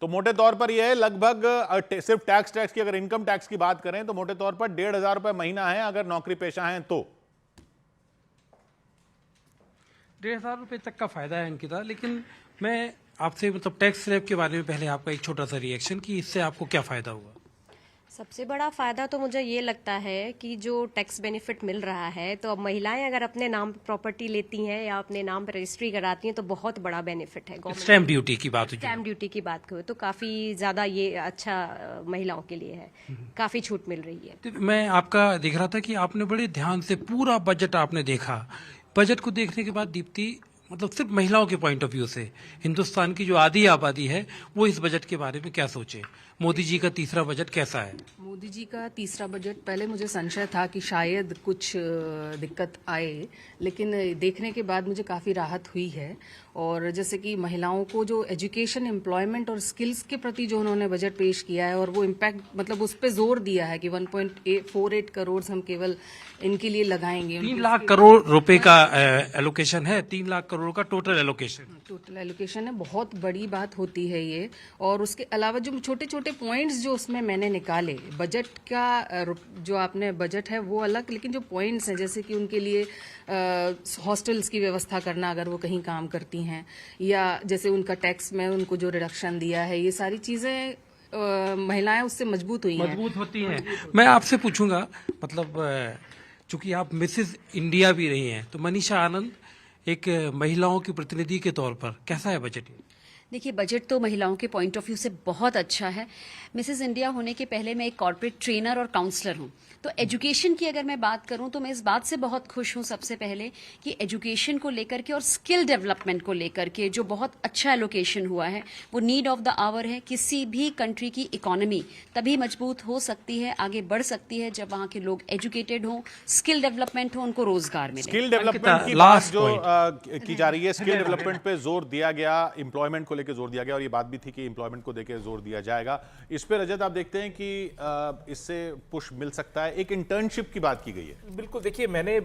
तो मोटे तौर पर यह है लगभग सिर्फ टैक्स की, अगर इनकम टैक्स की बात करें तो मोटे तौर पर 1,500 रुपए महीना है अगर नौकरी पेशा है तो 1,500 रुपये तक का फायदा है अंकिता। लेकिन मैं आपसे मतलब टैक्स स्लैब के बारे में पहले आपका एक छोटा सा रिएक्शन कि इससे आपको क्या फायदा हुआ। सबसे बड़ा फायदा तो मुझे ये लगता है कि जो टैक्स बेनिफिट मिल रहा है, तो अब महिलाएं अगर अपने नाम पर प्रॉपर्टी लेती हैं या अपने नाम पर रजिस्ट्री कराती हैं तो बहुत बड़ा बेनिफिट है। स्टैम्प ड्यूटी की बात हुई, स्टैम्प ड्यूटी की बात करो तो काफी ज्यादा ये अच्छा महिलाओं के लिए है, काफी छूट मिल रही है। तो मैं आपका देख रहा था कि आपने बड़े ध्यान से पूरा बजट आपने देखा। बजट को देखने के बाद दीप्ति मतलब सिर्फ महिलाओं के पॉइंट ऑफ व्यू से हिंदुस्तान की जो आधी आबादी है वो इस बजट के बारे में क्या सोचे? मोदी जी का तीसरा बजट कैसा है? मोदी जी का तीसरा बजट, पहले मुझे संशय था कि शायद कुछ दिक्कत आए, लेकिन देखने के बाद मुझे काफ़ी राहत हुई है। और जैसे कि महिलाओं को जो एजुकेशन, एम्प्लॉयमेंट और स्किल्स के प्रति जो उन्होंने बजट पेश किया है और वो इम्पैक्ट मतलब उस पर जोर दिया है कि 1.48 करोड़ हम केवल इनके लिए लगाएंगे। 3 लाख करोड़ रुपए का एलोकेशन है, 3 लाख करोड़ का टोटल एलोकेशन है। बहुत बड़ी बात होती है ये। और उसके अलावा जो छोटे छोटे पॉइंट्स जो उसमें मैंने निकाले, बजट का जो आपने बजट है वो अलग, लेकिन जो पॉइंट्स हैं जैसे कि उनके लिए हॉस्टल्स की व्यवस्था करना अगर वो कहीं काम करती हैं, या जैसे उनका टैक्स में उनको जो रिडक्शन दिया है, ये सारी चीज़ें महिलाएं उससे मजबूत होती हैं। मैं आपसे पूछूंगा मतलब चूंकि आप मिसेस इंडिया भी रही हैं, तो मनीषा आनंद एक महिलाओं की प्रतिनिधि के तौर पर कैसा है बजट? देखिए, बजट तो महिलाओं के पॉइंट ऑफ व्यू से बहुत अच्छा है। मिसेस इंडिया होने के पहले मैं एक कॉर्पोरेट ट्रेनर और काउंसलर हूं, तो एजुकेशन की अगर मैं बात करूं तो मैं इस बात से बहुत खुश हूं सबसे पहले कि एजुकेशन को लेकर के और स्किल डेवलपमेंट को लेकर के जो बहुत अच्छा एलोकेशन हुआ है वो नीड ऑफ द आवर है। किसी भी कंट्री की इकोनॉमी तभी मजबूत हो सकती है, आगे बढ़ सकती है, जब वहां के लोग एजुकेटेड हों, स्किल डेवलपमेंट हो, उनको रोजगार मिले। स्किल डेवलपमेंट की बात जो की जा रही है, स्किल डेवलपमेंट पे जोर दिया गया, एम्प्लॉयमेंट को लेकर जोर दिया गया, और ये बात भी थी कि एम्प्लॉयमेंट को लेकर जोर दिया जाएगा। इस पे रजत आप देखते हैं कि इससे पुश मिल सकता है। एक इंटर्नशिप की बात की गई है। बिल्कुल, देखिए मैंने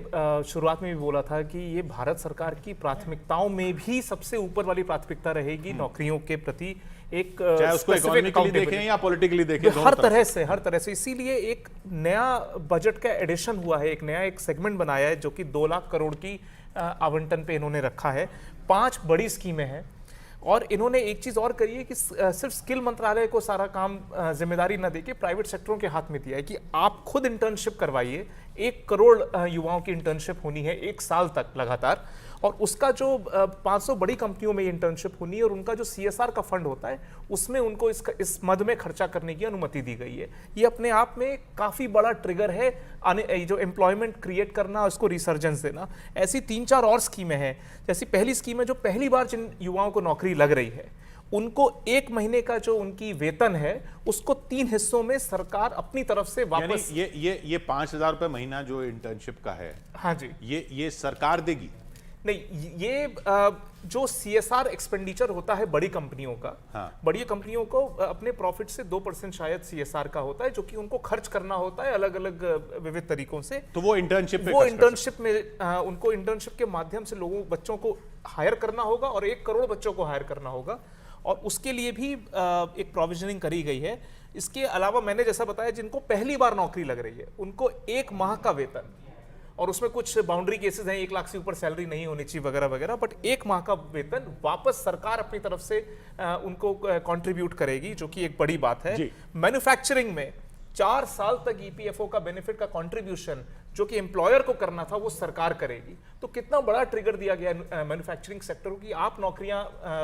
शुरुआत में भी बोला था कि ये भारत सरकार की प्राथमिकताओं में भी सबसे ऊपर वाली प्राथमिकता रहेगी नौकरियों के प्रति। एक चाहे उसको इकोनॉमिकली देखें या पॉलिटिकली देखें, हर तरह से इसीलिए एक नया बजट का एडिशन हुआ है, एक नया एक सेगमेंट बनाया है जो कि 2 लाख करोड़ की आवंटन पे इन्होंने रखा है। 5 बड़ी स्कीमें हैं और इन्होंने एक चीज और करी है कि सिर्फ स्किल मंत्रालय को सारा काम जिम्मेदारी न देके प्राइवेट सेक्टरों के हाथ में दिया है कि आप खुद इंटर्नशिप करवाइए। 1 करोड़ युवाओं की इंटर्नशिप होनी है 1 साल तक लगातार, और उसका जो 500 बड़ी कंपनियों में इंटर्नशिप होनी है, और उनका जो CSR का फंड होता है उसमें उनको इस मद में खर्चा करने की अनुमति दी गई है। ये अपने आप में काफी बड़ा ट्रिगर है जो एम्प्लॉयमेंट क्रिएट करना, उसको रिसर्जेंस देना। ऐसी 3-4 और स्कीमें हैं। जैसी पहली स्कीम है जो पहली बार जिन युवाओं को नौकरी लग रही है उनको 1 महीने का जो उनकी वेतन है उसको 3 हिस्सों में सरकार अपनी तरफ से वापस, ये 5,000 रुपए महीना जो इंटर्नशिप का है, हाँ जी, ये सरकार देगी? नहीं, ये जो CSR एक्सपेंडिचर होता है बड़ी कंपनियों का, हाँ, बड़ी कंपनियों को अपने प्रॉफिट से 2% शायद CSR का होता है, जो कि उनको खर्च करना होता है अलग अलग विविध तरीकों से। तो वो इंटर्नशिप में उनको इंटर्नशिप के माध्यम से बच्चों को हायर करना होगा और 1 करोड़ बच्चों को हायर करना होगा, और उसके लिए भी एक प्रोविजनिंग करी गई है। इसके अलावा मैंने जैसा बताया, जिनको पहली बार नौकरी लग रही है उनको 1 माह का वेतन, और उसमें कुछ बाउंड्री केसेस हैं, 1 लाख से ऊपर सैलरी नहीं होनी चाहिए वगैरह वगैरह, बट 1 माह का वेतन वापस सरकार अपनी तरफ से उनको कंट्रीब्यूट करेगी, जो कि एक बड़ी बात है। मैन्युफैक्चरिंग में 4 साल तक EPFO का बेनिफिट का कंट्रीब्यूशन जो कि एम्प्लॉयर को करना था वो सरकार करेगी। तो कितना बड़ा ट्रिगर दिया गया मैन्युफैक्चरिंग सेक्टर को कि आप नौकरियां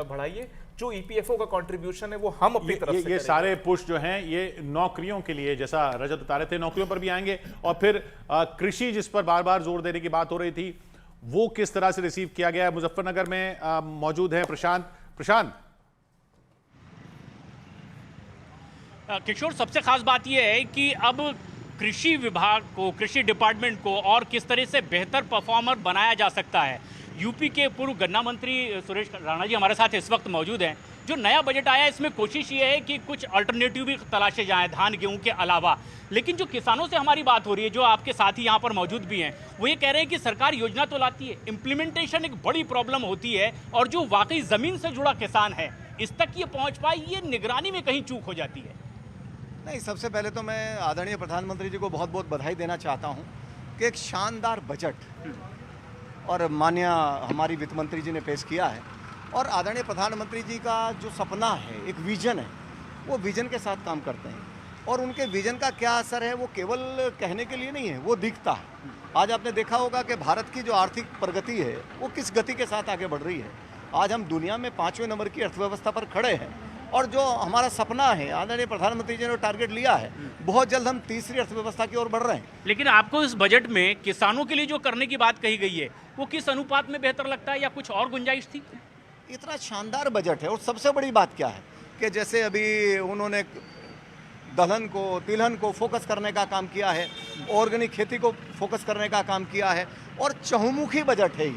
बढ़ाइए, जो EPFO का कंट्रीब्यूशन है वो हम अपनी तरफ से ये सारे पुश जो हैं ये नौकरियों के लिए, जैसा रजत बता रहे थे, नौकरियों पर भी आएंगे। और फिर कृषि जिस पर बार बार जोर देने की बात हो रही थी, वो किस तरह से रिसीव किया गया है? मुजफ्फरनगर में मौजूद है प्रशांत। किशोर, सबसे खास बात यह है कि अब कृषि विभाग को, कृषि डिपार्टमेंट को और किस तरह से बेहतर परफॉर्मर बनाया जा सकता है। यूपी के पूर्व गन्ना मंत्री सुरेश राणा जी हमारे साथ इस वक्त मौजूद हैं। जो नया बजट आया इसमें कोशिश ये है कि कुछ अल्टरनेटिव भी तलाशे जाएं धान गेहूं के अलावा। लेकिन जो किसानों से हमारी बात हो रही है, जो आपके साथी यहाँ पर मौजूद भी हैं, वो ये कह रहे हैं कि सरकार योजना तो लाती है, इम्प्लीमेंटेशन एक बड़ी प्रॉब्लम होती है, और जो वाकई ज़मीन से जुड़ा किसान है इस तक ये पहुंच पाए, ये निगरानी में कहीं चूक हो जाती है? नहीं, सबसे पहले तो मैं आदरणीय प्रधानमंत्री जी को बहुत बहुत बधाई देना चाहता हूं कि एक शानदार बजट और माननीय हमारी वित्त मंत्री जी ने पेश किया है। और आदरणीय प्रधानमंत्री जी का जो सपना है, एक विजन है, वो विजन के साथ काम करते हैं। और उनके विजन का क्या असर है वो केवल कहने के लिए नहीं है, वो दिखता है। आज आपने देखा होगा कि भारत की जो आर्थिक प्रगति है वो किस गति के साथ आगे बढ़ रही है। आज हम दुनिया में 5वें नंबर की अर्थव्यवस्था पर खड़े हैं और जो हमारा सपना है, आदरणीय प्रधानमंत्री जी ने टारगेट लिया है, बहुत जल्द हम तीसरी अर्थव्यवस्था की ओर बढ़ रहे हैं। लेकिन आपको इस बजट में किसानों के लिए जो करने की बात कही गई है वो किस अनुपात में बेहतर लगता है, या कुछ और गुंजाइश थी? इतना शानदार बजट है और सबसे बड़ी बात क्या है कि जैसे अभी उन्होंने दलहन को, तिलहन को फोकस करने का काम किया है, ऑर्गेनिक खेती को फोकस करने का काम किया है और चहुमुखी बजट है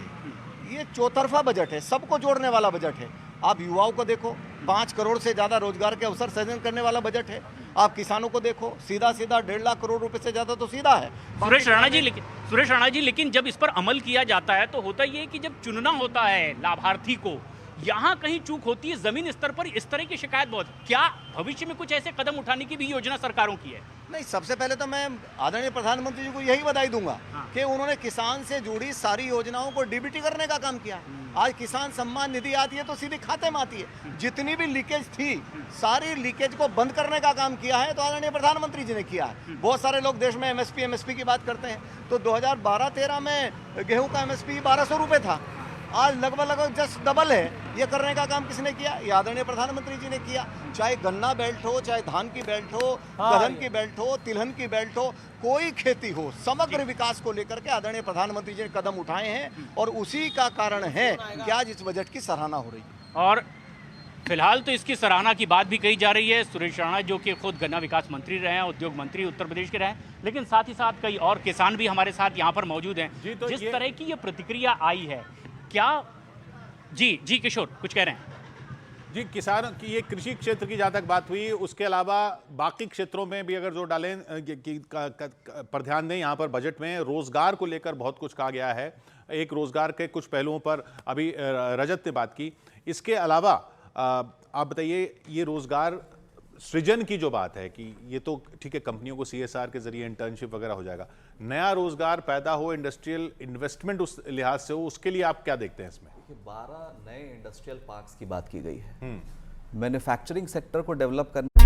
ये चौतरफा बजट है, सबको जोड़ने वाला बजट है। आप युवाओं को देखो, 5 करोड़ से ज़्यादा रोजगार के अवसर सृजन करने वाला बजट है। आप किसानों को देखो, सीधा 1.5 लाख करोड़ रुपए से ज़्यादा तो सीधा है। सुरेश राणा जी, लेकिन जब इस पर अमल किया जाता है तो होता ये है कि जब चुनना होता है लाभार्थी को, यहाँ कहीं चूक होती है। जमीन स्तर पर इस तरह की शिकायत बहुत। क्या भविष्य में कुछ ऐसे कदम उठाने की भी योजना सरकारों की है? नहीं, सबसे पहले तो मैं आदरणीय प्रधानमंत्री जी को यही बधाई दूंगा कि उन्होंने किसान से जुड़ी सारी योजनाओं को डीबीटी करने का काम किया। आज किसान सम्मान निधि आती है तो सीधे खाते में आती है। जितनी भी लीकेज थी, सारी लीकेज को बंद करने का काम किया है तो आदरणीय प्रधानमंत्री जी ने किया है। बहुत सारे लोग देश में एमएसपी की बात करते हैं, तो 2012-13 में गेहूं का एमएसपी 1200 रुपये था, आज लगभग जस्ट डबल है। ये करने का काम किसने किया? ये आदरणीय प्रधानमंत्री जी ने किया। चाहे गन्ना बेल्ट हो, चाहे धान की बेल्ट हो, दलहन की बेल्ट हो, तिलहन की बेल्ट हो, कोई खेती हो, समग्र विकास को लेकर के आदरणीय प्रधानमंत्री जी ने कदम उठाए हैं और उसी का कारण है कि आज इस बजट की सराहना हो रही है। और फिलहाल तो इसकी सराहना की बात भी कही जा रही है। सुरेश राणा जो कि खुद गन्ना विकास मंत्री रहे हैं, उद्योग मंत्री उत्तर प्रदेश के रहे हैं, लेकिन साथ ही साथ कई और किसान भी हमारे साथ यहाँ पर मौजूद हैं। तो जिस तरह की ये प्रतिक्रिया आई है, क्या जी किशोर कुछ कह रहे हैं? जी, किसानों की ये कृषि क्षेत्र की जहाँ तक बात हुई, उसके अलावा बाकी क्षेत्रों में भी अगर जोर डालें पर ध्यान दें, यहाँ पर बजट में रोजगार को लेकर बहुत कुछ कहा गया है। एक रोजगार के कुछ पहलुओं पर अभी रजत ने बात की। इसके अलावा आप बताइए, ये रोजगार सृजन की जो बात है कि ये तो ठीक है, कंपनियों को CSR के जरिए इंटर्नशिप वगैरह हो जाएगा, नया रोजगार पैदा हो, इंडस्ट्रियल इन्वेस्टमेंट उस लिहाज से हो, उसके लिए आप क्या देखते हैं इसमें? 12 नए इंडस्ट्रियल पार्क्स की बात की गई है। मैन्युफैक्चरिंग सेक्टर को डेवलप करने